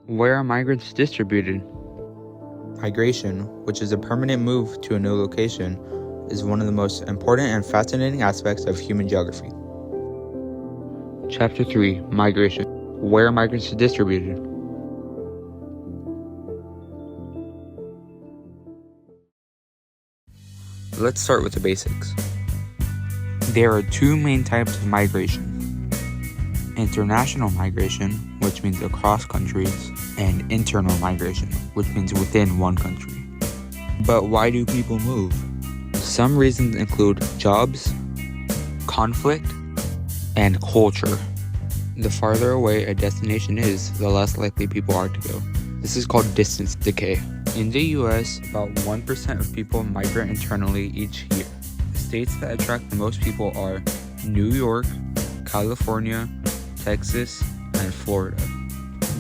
Where are migrants distributed? Migration, which is a permanent move to a new location, is one of the most important and fascinating aspects of human geography. Chapter 3, Migration. Where are migrants distributed? Let's start with the basics. There are two main types of migration. International migration, which means across countries, and internal migration, which means within one country. But why do people move? Some reasons include jobs, conflict, and culture. The farther away a destination is, the less likely people are to go. This is called distance decay. In the US, about 1% of people migrate internally each year. The states that attract the most people are New York, California, Texas, and Florida.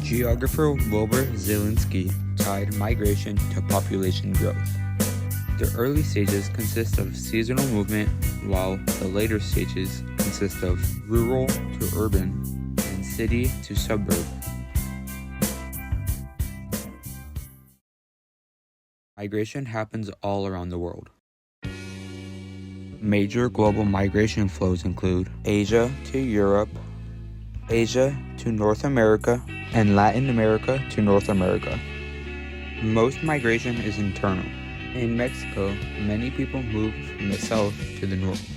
Geographer Wilbur Zielinski tied migration to population growth. The early stages consist of seasonal movement, while the later stages consist of rural to urban and city to suburb. Migration happens all around the world. Major global migration flows include Asia to Europe, Asia to North America, and Latin America to North America. Most migration is internal. In Mexico, many people move from the south to the north.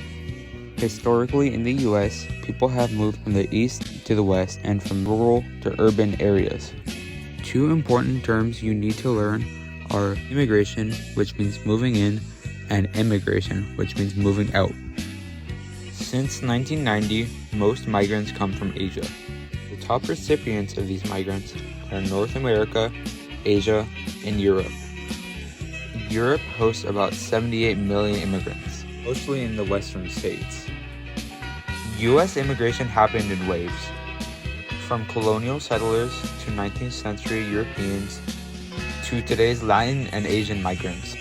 Historically in the US, people have moved from the east to the west and from rural to urban areas. Two important terms you need to learn are immigration, which means moving in, and immigration, which means moving out. Since 1990, most migrants come from Asia. The top recipients of these migrants are North America, Asia, and Europe. Europe hosts about 78 million immigrants, mostly in the western states. U.S. immigration happened in waves, from colonial settlers to 19th century Europeans to today's Latin and Asian migrants.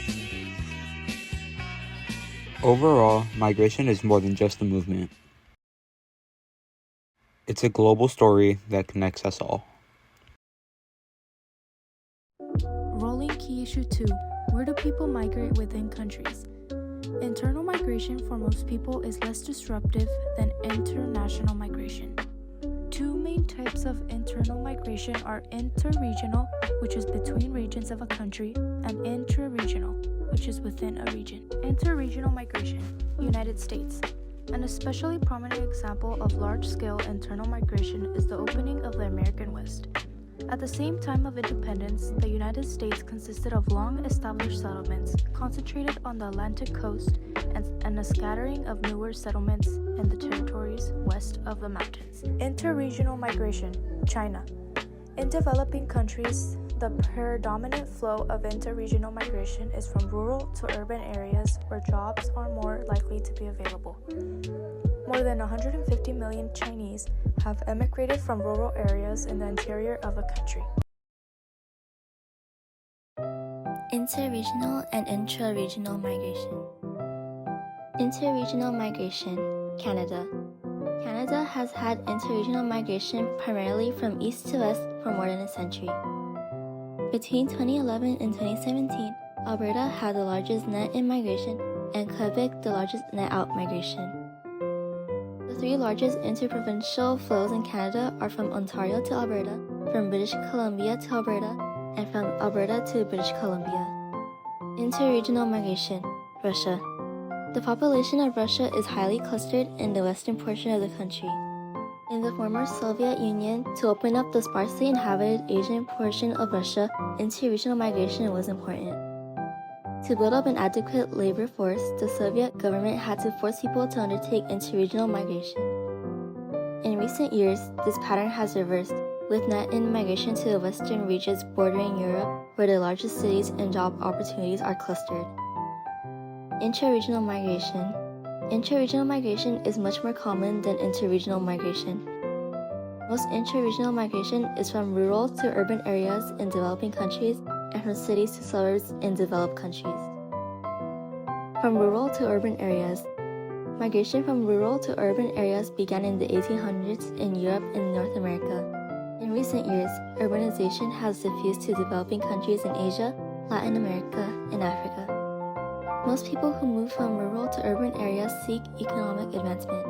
Overall, migration is more than just a movement. It's a global story that connects us all. Rolling key issue 2. Where do people migrate within countries? Internal migration for most people is less disruptive than international migration. Two main types of internal migration are interregional, which is between regions of a country, and intra-regional, which is within a region. Interregional migration, United States. An especially prominent example of large-scale internal migration is the opening of the American West. At the same time of independence, the United States consisted of long-established settlements concentrated on the Atlantic coast and a scattering of newer settlements in the territories west of the mountains. Interregional migration, China. In developing countries, the predominant flow of interregional migration is from rural to urban areas where jobs are more likely to be available. More than 150 million Chinese have emigrated from rural areas in the interior of a country. Interregional and intra-regional migration. Interregional migration, Canada. Canada has had interregional migration primarily from east to west for more than a century. Between 2011 and 2017, Alberta had the largest net in migration and Quebec the largest net out migration. The three largest interprovincial flows in Canada are from Ontario to Alberta, from British Columbia to Alberta, and from Alberta to British Columbia. Interregional migration, Russia. The population of Russia is highly clustered in the western portion of the country. In the former Soviet Union, to open up the sparsely inhabited Asian portion of Russia, interregional migration was important. To build up an adequate labor force, the Soviet government had to force people to undertake interregional migration. In recent years, this pattern has reversed, with net in migration to the western regions bordering Europe, where the largest cities and job opportunities are clustered. Intraregional migration. Intraregional migration is much more common than interregional migration. Most intraregional migration is from rural to urban areas in developing countries and from cities to suburbs in developed countries. From rural to urban areas. Migration from rural to urban areas began in the 1800s in Europe and North America. In recent years, urbanization has diffused to developing countries in Asia, Latin America, and Africa. Most people who move from rural to urban areas seek economic advancement.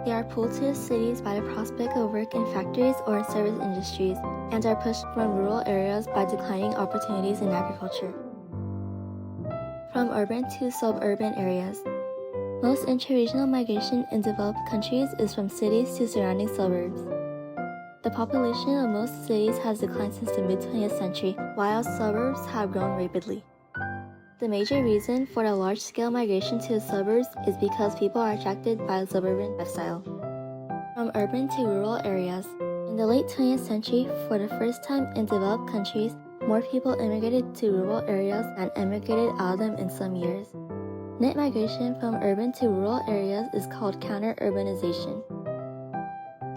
They are pulled to the cities by the prospect of work in factories or in service industries, and are pushed from rural areas by declining opportunities in agriculture. From urban to suburban areas. Most intra-regional migration in developed countries is from cities to surrounding suburbs. The population of most cities has declined since the mid-20th century, while suburbs have grown rapidly. The major reason for the large-scale migration to the suburbs is because people are attracted by the suburban lifestyle. From urban to rural areas. In the late 20th century, for the first time in developed countries, more people immigrated to rural areas than immigrated out of them in some years. Net migration from urban to rural areas is called counter-urbanization.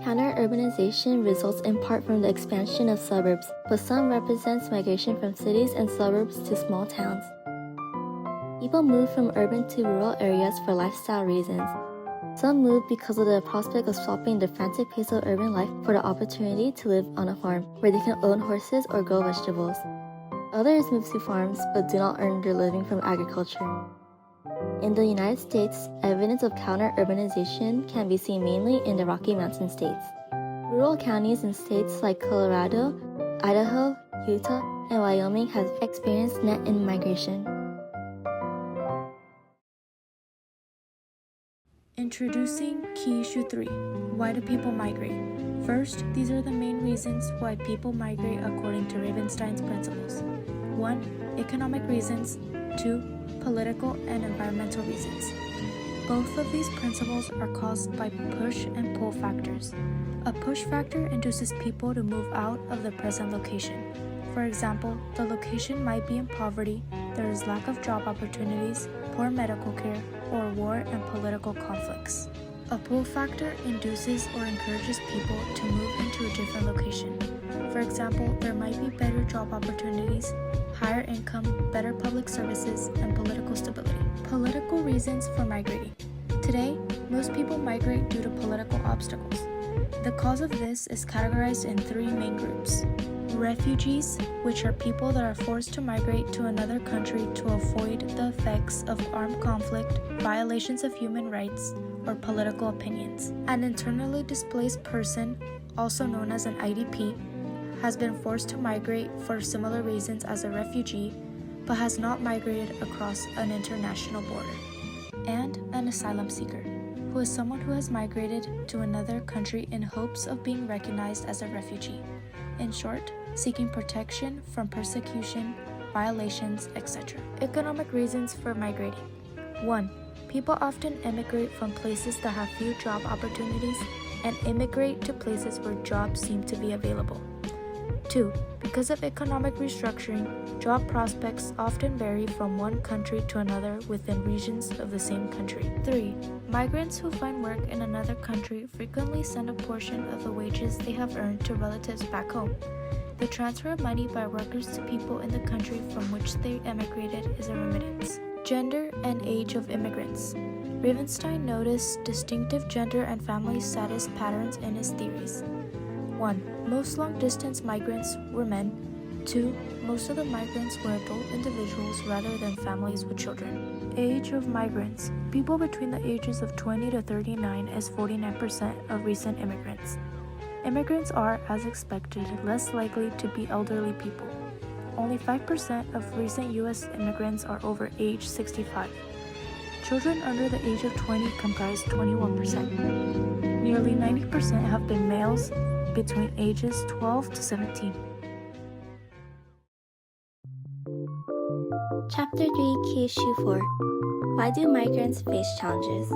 Counter-urbanization results in part from the expansion of suburbs, but some represents migration from cities and suburbs to small towns. People move from urban to rural areas for lifestyle reasons. Some move because of the prospect of swapping the frantic pace of urban life for the opportunity to live on a farm, where they can own horses or grow vegetables. Others move to farms but do not earn their living from agriculture. In the United States, evidence of counter-urbanization can be seen mainly in the Rocky Mountain states. Rural counties in states like Colorado, Idaho, Utah, and Wyoming have experienced net immigration. Introducing Key Issue 3. Why do people migrate? First, these are the main reasons why people migrate according to Ravenstein's principles. 1. Economic reasons. 2. Political and environmental reasons. Both of these principles are caused by push and pull factors. A push factor induces people to move out of the present location. For example, the location might be in poverty, there is lack of job opportunities, poor medical care, or war and political conflicts. A pull factor induces or encourages people to move into a different location. For example, there might be better job opportunities, higher income, better public services, and political stability. Political reasons for migrating. Today, most people migrate due to political obstacles. The cause of this is categorized in three main groups. Refugees, which are people that are forced to migrate to another country to avoid the effects of armed conflict, violations of human rights, or political opinions. An internally displaced person, also known as an IDP, has been forced to migrate for similar reasons as a refugee, but has not migrated across an international border. And an asylum seeker, who is someone who has migrated to another country in hopes of being recognized as a refugee. In short, seeking protection from persecution, violations, etc. Economic reasons for migrating. 1. People often immigrate from places that have few job opportunities and immigrate to places where jobs seem to be available. 2. Because of economic restructuring, job prospects often vary from one country to another within regions of the same country. 3. Migrants who find work in another country frequently send a portion of the wages they have earned to relatives back home. The transfer of money by workers to people in the country from which they emigrated is a remittance. Gender and age of immigrants. Ravenstein noticed distinctive gender and family status patterns in his theories. 1. Most long-distance migrants were men. 2. Most of the migrants were adult individuals rather than families with children. Age of migrants. People between the ages of 20 to 39 is 49% of recent immigrants. Immigrants are, as expected, less likely to be elderly people. Only 5% of recent U.S. immigrants are over age 65. Children under the age of 20 comprise 21%. Nearly 90% have been males between ages 12 to 17. Chapter 3, Key Issue 4. Why do migrants face challenges?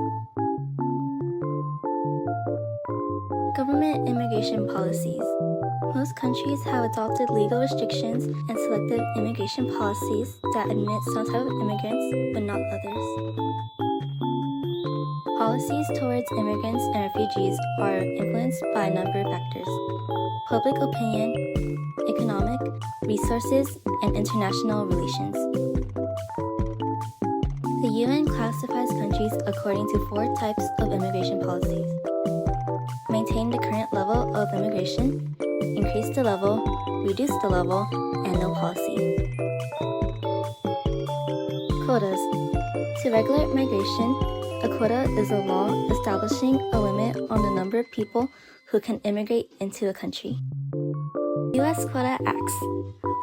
Government immigration policies. Most countries have adopted legal restrictions and selective immigration policies that admit some type of immigrants, but not others. Policies towards immigrants and refugees are influenced by a number of factors: public opinion, economic, resources, and international relations. The UN classifies countries according to 4 types of immigration policies: maintain the current level of immigration, increase the level, reduce the level, and no policy. Quotas. To regulate migration, a quota is a law establishing a limit on the number of people who can immigrate into a country. U.S. Quota Acts.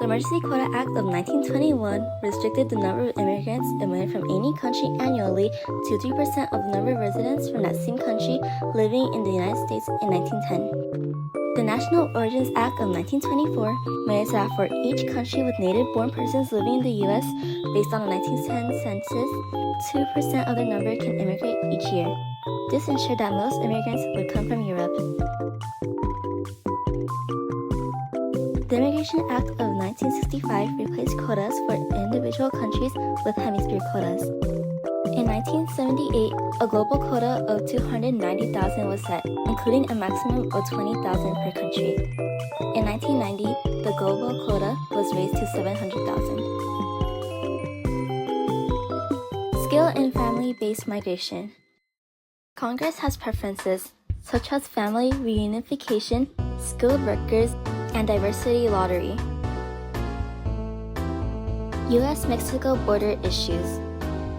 The Emergency Quota Act of 1921 restricted the number of immigrants admitted from any country annually to 3% of the number of residents from that same country living in the United States in 1910. The National Origins Act of 1924 made it so that for each country with native-born persons living in the U.S., based on the 1910 census, 2% of their number can immigrate each year. This ensured that most immigrants would come from Europe. The Immigration Act of 1965 replaced quotas for individual countries with hemisphere quotas. In 1978, a global quota of 290,000 was set, including a maximum of 20,000 per country. In 1990, the global quota was raised to 700,000. Skill and family-based migration. Congress has preferences, such as family reunification, skilled workers, and diversity lottery. U.S.-Mexico border issues.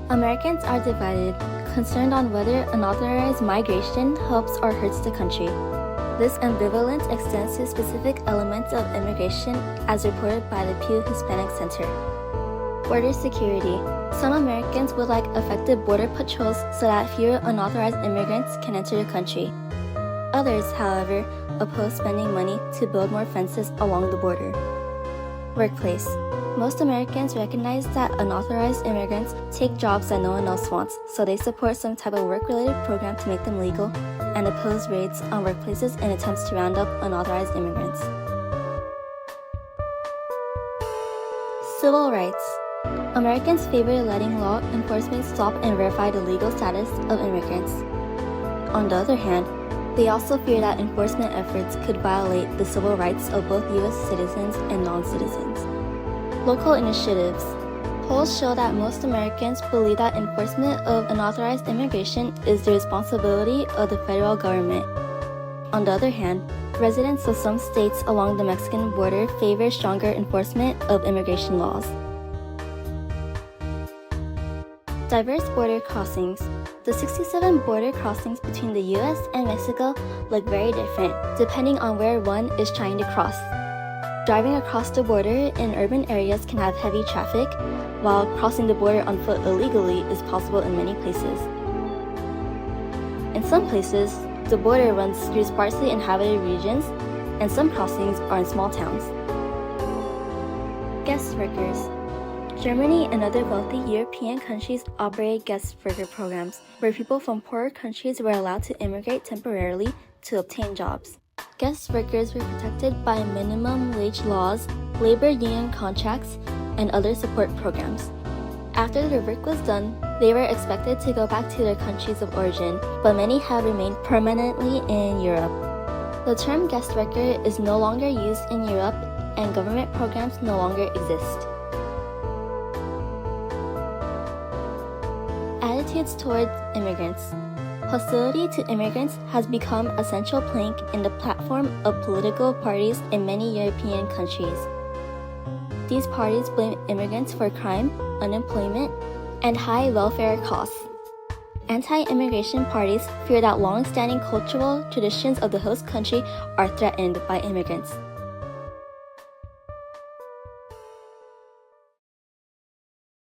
Americans are divided, concerned on whether unauthorized migration helps or hurts the country. This ambivalence extends to specific elements of immigration as reported by the Pew Hispanic Center. Border security. Some Americans would like effective border patrols so that fewer unauthorized immigrants can enter the country. Others, however, oppose spending money to build more fences along the border. Workplace. Most Americans recognize that unauthorized immigrants take jobs that no one else wants, so they support some type of work-related program to make them legal and oppose raids on workplaces in attempts to round up unauthorized immigrants. Civil rights. Americans favor letting law enforcement stop and verify the legal status of immigrants. On the other hand, they also fear that enforcement efforts could violate the civil rights of both U.S. citizens and non-citizens. Local initiatives. Polls show that most Americans believe that enforcement of unauthorized immigration is the responsibility of the federal government. On the other hand, residents of some states along the Mexican border favor stronger enforcement of immigration laws. Diverse border crossings. The 67 border crossings between the U.S. and Mexico look very different depending on where one is trying to cross. Driving across the border in urban areas can have heavy traffic, while crossing the border on foot illegally is possible in many places. In some places, the border runs through sparsely inhabited regions, and some crossings are in small towns. Guest workers. Germany and other wealthy European countries operate guest worker programs, where people from poorer countries were allowed to immigrate temporarily to obtain jobs. Guest workers were protected by minimum wage laws, labor union contracts, and other support programs. After their work was done, they were expected to go back to their countries of origin, but many have remained permanently in Europe. The term guest worker is no longer used in Europe, and government programs no longer exist. Attitudes towards immigrants. Hostility to immigrants has become a central plank in the platform of political parties in many European countries. These parties blame immigrants for crime, unemployment, and high welfare costs. Anti-immigration parties fear that long-standing cultural traditions of the host country are threatened by immigrants.